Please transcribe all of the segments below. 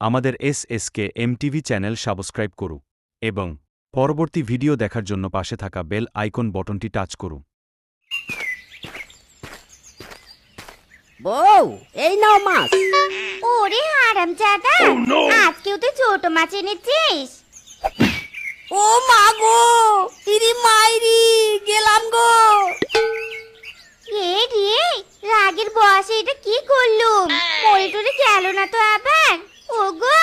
আমাদের SSK MTV channel subscribe করুন এবং পরবর্তী ভিডিও দেখার জন্য পাশে থাকা বেল আইকন বটনটি টাচ করুন। বউ, এই নাও মাছ। ওরে হারামজাদা, আজকেও তুই ছোট মাছ এনেছিস? ও মা গো, ইরি মাইরি গেলাম গো। এ রে, রাগের বয়সে এটা কি করলুম? মরে টরে গেল না তো আবার? ওগো,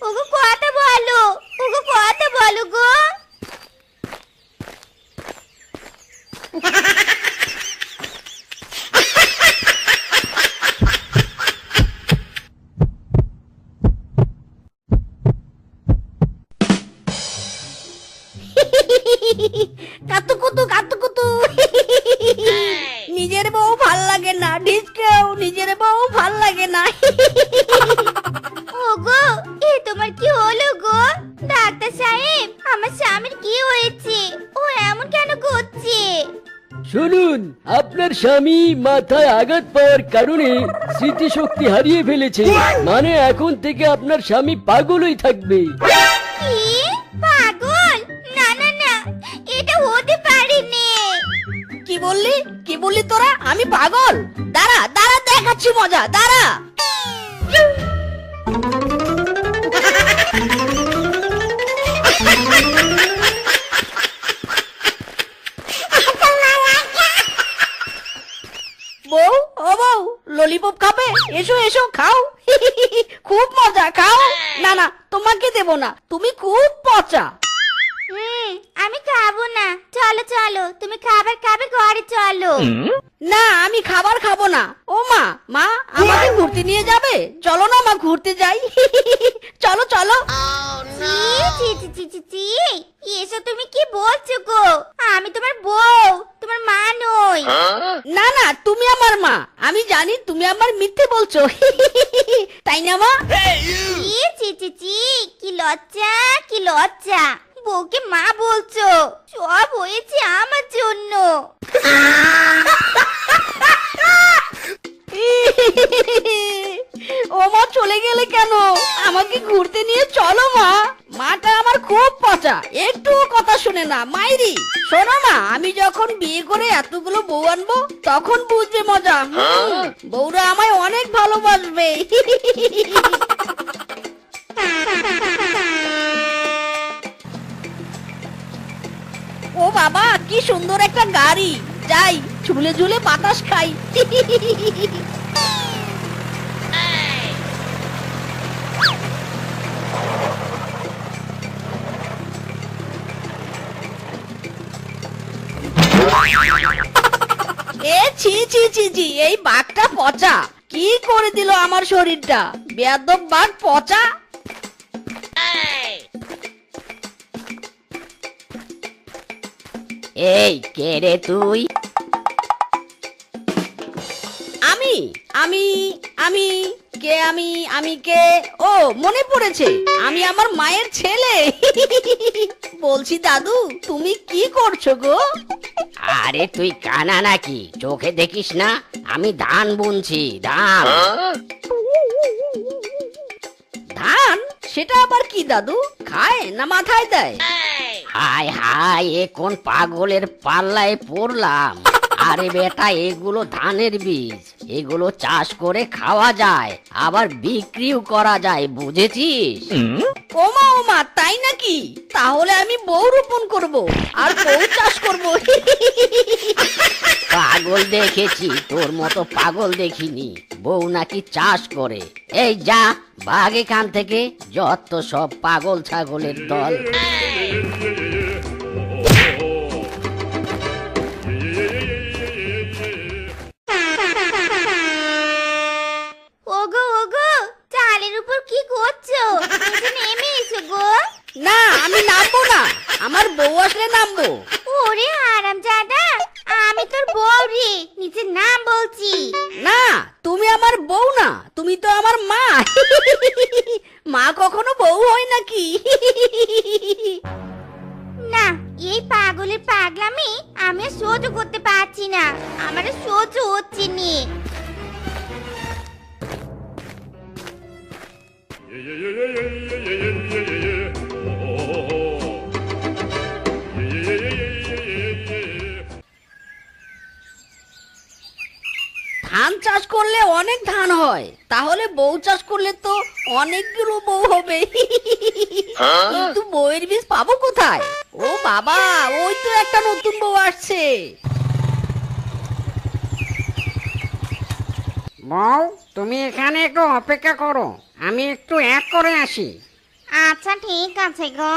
ওগো কথা বলো, ওগো কথা বলো গো। কাতুকুতু কাতুকুতু, নিজের বউ ভাল লাগে না, ঢিসকেও নিজের বউ ভাল লাগে না। ওগো, এ তোমার কি হলো গো? ডাক্তার সাহেব, আমার স্বামীর কি হয়েছে? ও এমন কেন করছে? শুনুন, আপনার স্বামী মাথায় আঘাত পাওয়ার কারণে স্মৃতিশক্তি হারিয়ে ফেলেছে। মানে এখন থেকে আপনার স্বামী পাগলই থাকবে। কি? পাগল? না না না, এটা হতে পারেনি। কি বললি, কি বললি তোরা? আমি পাগল? দাঁড়া দাঁড়া, দেখাচ্ছি মজা, দাঁড়া। বউ, ও বউ, ললিপপ খাবে? এসো এসো, খাও। খুব মজা, খাও। না না, তোমাকে দেব না, তুমি খুব পচা। আমি খাবো না। চলো চলো, তুমি খাবার খাবে, ঘরে চলো। না, আমি খাবার খাবো না। ও মা, মা আমাকে ঘুরতে নিয়ে যাবে? চলো না মা, ঘুরতে যাই। চলো চলো। চি চি চি চি চি চি, এসো তুমি কি বলছো গো? আমি তোমার বউ, তোমার মা নই। না না, তুমি আমার মা। আমি জানি তুমি আমার মিথ্যে বলছো। তাই না মা? চি চি চি চি, কি লজ্জা, কি লজ্জা। বউকে মা বলছো? সব হয়েছে আমার জন্য। ও মা, চলে গেলে কেন? আমাকে ঘুরতে নিয়ে চলো মা। মাটা আমার খুব পচা, একটু কথা শুনে না, মাইরি। শোনো মা, আমি যখন বিয়ে করে এতগুলো বউ আনবো তখন বুঝবে মজা। বউরা আমায় অনেক ভালোবাসবে। ও বাবা, কি সুন্দর একটা গাড়ি। যাই, ঝুলে ঝুলে বাতাস খাই। এ ছি ছি ছি ছি, এই বাঘটা পচা। কি করে দিল আমার শরীরটা? বেয়াদব বাঘ পচা। এই কে রে তুই? আমি আমি আমি কে? আমি কে? ও, মনে পড়েছে, আমি আমার মায়ের ছেলে। বলছি দাদু, তুমি কি করছো গো? আরে তুই কানা নাকি? চোখে দেখিস না? আমি ধান বুনছি, ধান। ধান? সেটা আবার কি দাদু? খায় না মাথায় দেয়? হায় হায়, এ কোন পাগলের পাল্লায় পড়লাম। আরে বেটা, এগুলো ধানের বীজ। এগুলো চাষ করে খাওয়া যায়, আবার বিক্রিও করা যায়, বুঝেছিস? ওমা ওমা, তাই নাকি? তাহলে আমি বউ রোপণ করব আর বউ চাষ করব। পাগল দেখেছি, তোর মতো পাগল দেখিনি। বউ নাকি চাষ করে। এই যা, ভাগ এখান থেকে, যত সব পাগল ছাগলের দল। ওগো ওগো, চালের উপর কি করছো? নিচে নেমে এসো গো। না, আমি নামবো না, আমার বউ আসলে নামবো। ওরে হারামজাদা, আমি তোর বউ রে, নিচে নাম বলছি। না, তুমি আমার বউ না, তুমি তো আমার মা। মা কখনো বউ হয় নাকি? না, এই পাগলের পাগলামি আমি আর সহ্য করতে পারছি না। আমার আর সহ্য হচ্ছে নি। ধান চাষ করলে অনেক ধান হয়, তাহলে বউ চাষ করলে তো অনেকগুলো বউ হবে। কিন্তু বউয়ের বীজ পাবো কোথায়? ও বাবা, ওই তো একটা নতুন বউ আসছে। বউ, তুমি এখানে একটু অপেক্ষা করো, আমি একটু এক করে আসি। আচ্ছা ঠিক আছে গো।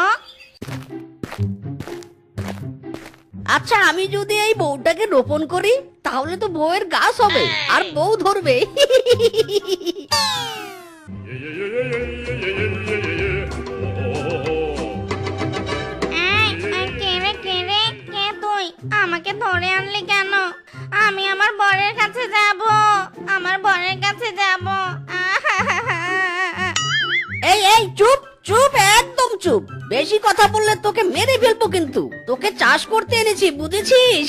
আচ্ছা, আমি যদি এই বউটাকে রোপণ করি তাহলে তো বউয়ের গাছ হবে আর বউ ধরবে। কে তুই? আমাকে ধরে আনলি কেন? আমি আমার বরের কাছে যাব, আমার বরের কাছে যাব। এই এই চুপ চুপ, একদম চুপ। বেশি কথা বললে তোকে মেরে ফেলবো কিন্তু। তোকে চাষ করতে এনেছি, বুঝেছিস?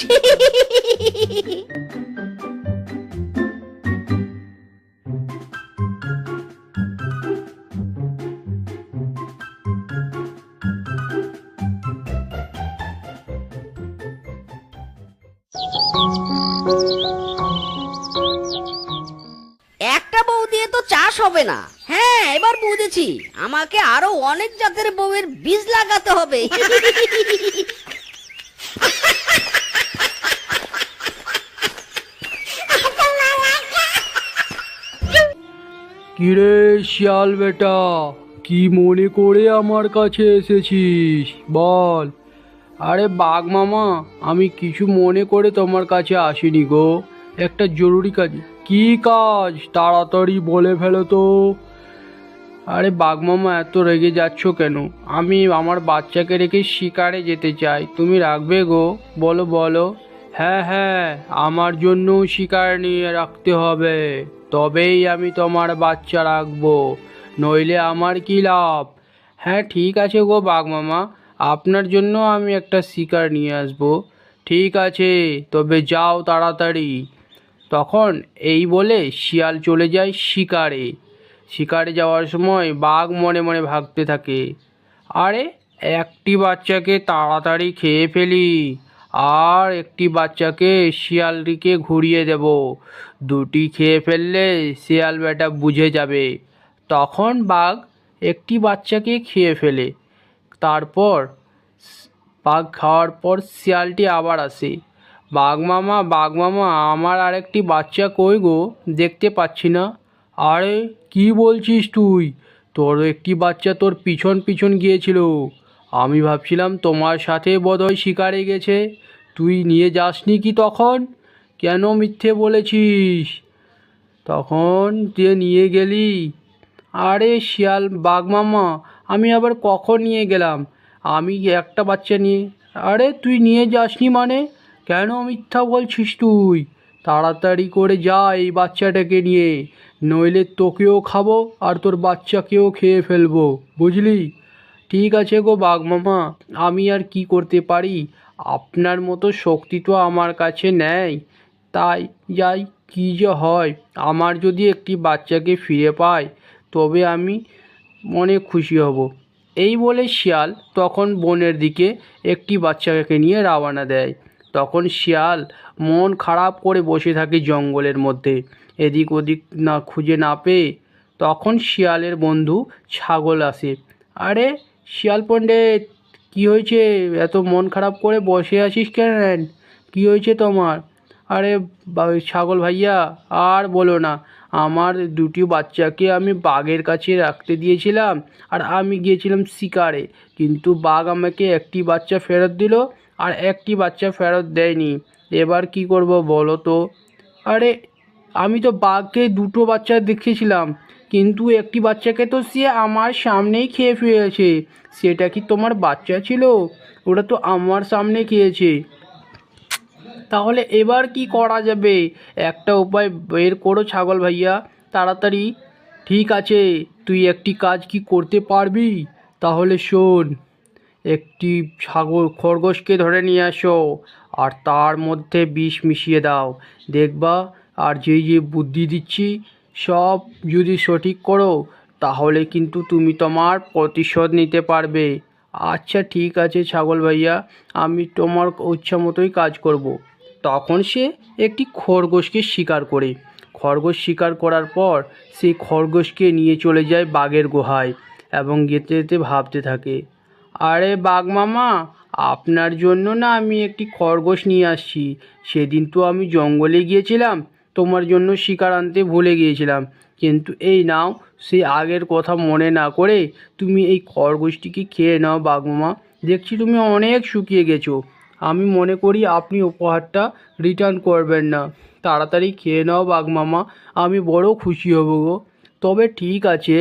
একটা বউ দিয়ে তো চাষ হবে না। হ্যাঁ, এবার বুঝেছি, আমাকে আরো অনেক জাতের বউয়ের বীজ লাগাতে হবে। কিরে শিয়াল বেটা, কি মনে করে আমার কাছে এসেছিস বল? আরে বাঘ মামা, আমি কিছু মনে করে তোমার কাছে আসিনি গো, একটা জরুরি কাজ। কি কাজ? তাড়াতাড়ি বলে ফেলো তো। আরে বাঘ মামা, এত রেগে যাচ্ছ কেন? আমি আমার বাচ্চাকে রেখে শিকারে যেতে চাই, তুমি রাখবে গো? বলো বলো। হ্যাঁ হ্যাঁ, আমার জন্য শিকার নিয়ে রাখতে হবে, তবেই আমি তোমার বাচ্চা রাখবো, নইলে আমার কি লাভ? হ্যাঁ ঠিক আছে গো বাঘ মামা, আপনার জন্য আমি একটা শিকার নিয়ে আসবো। ঠিক আছে, তবে যাও তাড়াতাড়ি। তখন এই বলে শিয়াল চলে যায় শিকারে। শিকারে যাওয়ার সময় বাঘ মনে মনে ভাবতে থাকে, আরে একটি বাচ্চাকে তাড়াতাড়ি খেয়ে ফেলি, আর একটি বাচ্চাকে শিয়ালটিকে ঘুরিয়ে দেব। দুটি খেয়ে ফেললে শিয়াল বেটা বুঝে যাবে। তখন বাঘ একটি বাচ্চাকে খেয়ে ফেলে। তারপর বাঘ খাওয়ার পর শিয়ালটি আবার আসে। বাঘ মামা, বাঘ মামা, আমার আরেকটি বাচ্চা কই গো? দেখতে পাচ্ছি না। আরে কি বলছিস তুই? তোর একটি বাচ্চা তোর পিছন পিছন গিয়েছিল, আমি ভাবছিলাম তোমার সাথে বোধহয় শিকারে গেছে। তুই নিয়ে যাসনি কি তখন? কেন মিথ্যে বলেছিস? তখন তুই নিয়ে গেলি। আরে শিয়াল বাঘ মামা, আমি আবার কখন নিয়ে গেলাম? আমি একটা বাচ্চা নিয়ে। আরে তুই নিয়ে যাসনি মানে? কেন মিথ্যা বলছিস তুই? তাড়াতাড়ি করে যা এই বাচ্চাটাকে নিয়ে, নইলে তোকেও খাবো আর তোর বাচ্চাকেও খেয়ে ফেলবো, বুঝলি? ঠিক আছে গো বাঘ মামা, আমি আর কি করতে পারি? আপনার মতো শক্তি তো আমার কাছে নেই, তাই যাই কী যে হয়। আমার যদি একটি বাচ্চাকে ফিরে পাই তবে আমি অনেক খুশি হব। এই বলে শিয়াল তখন বনের দিকে একটি বাচ্চাকে নিয়ে রওনা দেয়। তখন শিয়াল মন খারাপ করে বসে থাকে জঙ্গলের মধ্যে, এদিক ওদিক না খুঁজে না পেয়ে। তখন শিয়ালের বন্ধু ছাগল আসে। আরে শিয়াল পণ্ডিত, কি হয়েছে? এত মন খারাপ করে বসে আছিস কেন? কি হয়েছে তোমার? আরে ছাগল ভাইয়া, আর বলো না, আমার দুটি বাচ্চাকে আমি বাঘের কাছে রাখতে দিয়েছিলাম, আর আমি গিয়েছিলাম শিকারে, কিন্তু বাঘ আমাকে একটি বাচ্চা ফেরত দিল আর একটি বাচ্চা ফেরত দেয়নি। এবার কি করব বলো তো? আরে আমি তো বাঘকে দুটো বাচ্চা দেখেছিলাম, কিন্তু একটি বাচ্চাকে তো সে আমার সামনেই খেয়ে ফেলেছে। সেটা কি তোমার বাচ্চা ছিল? ওটা তো আমার সামনে খেয়েছে। তাহলে এবার কি করা যাবে? একটা উপায় বের করো ছাগল ভাইয়া, তাড়াতাড়ি। ঠিক আছে, তুই একটি কাজ কি করতে পারবি? তাহলে শোন, একটি খরগোশকে ধরে নিয়ে আসো আর তার মধ্যে বিষ মিশিয়ে দাও, দেখবা। আর যেই যে বুদ্ধি দিচ্ছি সব যদি সঠিক করো তাহলে কিন্তু তুমি তোমার প্রতিশোধ নিতে পারবে। আচ্ছা ঠিক আছে ছাগল ভাইয়া, আমি তোমার ইচ্ছা মতোই কাজ করব। তখন সে একটি খরগোশকে শিকার করে। খরগোশ শিকার করার পর সেই খরগোশকে নিয়ে চলে যায় বাঘের গুহায় এবং যেতে যেতে ভাবতে থাকে, আরে বাঘ মামা, আপনার জন্য না আমি একটি খরগোশ নিয়ে আসছি। সেদিন তো আমি জঙ্গলে গিয়েছিলাম, তোমার জন্য শিকার আনতে ভুলে গিয়েছিলাম, কিন্তু এই নাও, সেই আগের কথা মনে না করে তুমি এই খরগোশটিকে খেয়ে নাও বাঘ মামা। দেখছি তুমি অনেক শুকিয়ে গেছো, আমি মনে করি আপনি উপহারটা রিটার্ন করবেন না। তাড়াতাড়ি খেয়ে নাও বাঘ মামা, আমি বড় খুশি হব গো। তবে ঠিক আছে,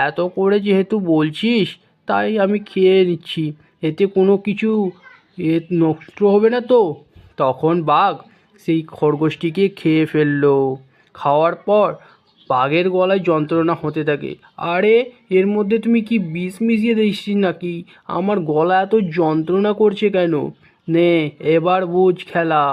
এত করে যেহেতু বলছিস তাই আমি খেয়ে নিচ্ছি, এতে কোনো কিছু নষ্ট হবে না তো? তখন বাঘ সেই খরগোশটিকে খেয়ে ফেললো। খাওয়ার পর বাঘের গলায় যন্ত্রণা হতে থাকে। আরে, এর মধ্যে তুমি কি বিষ মিশিয়ে দিয়েছিস নাকি? আমার গলা এত যন্ত্রণা করছে কেন? নে, এবার বুঝ খেলা।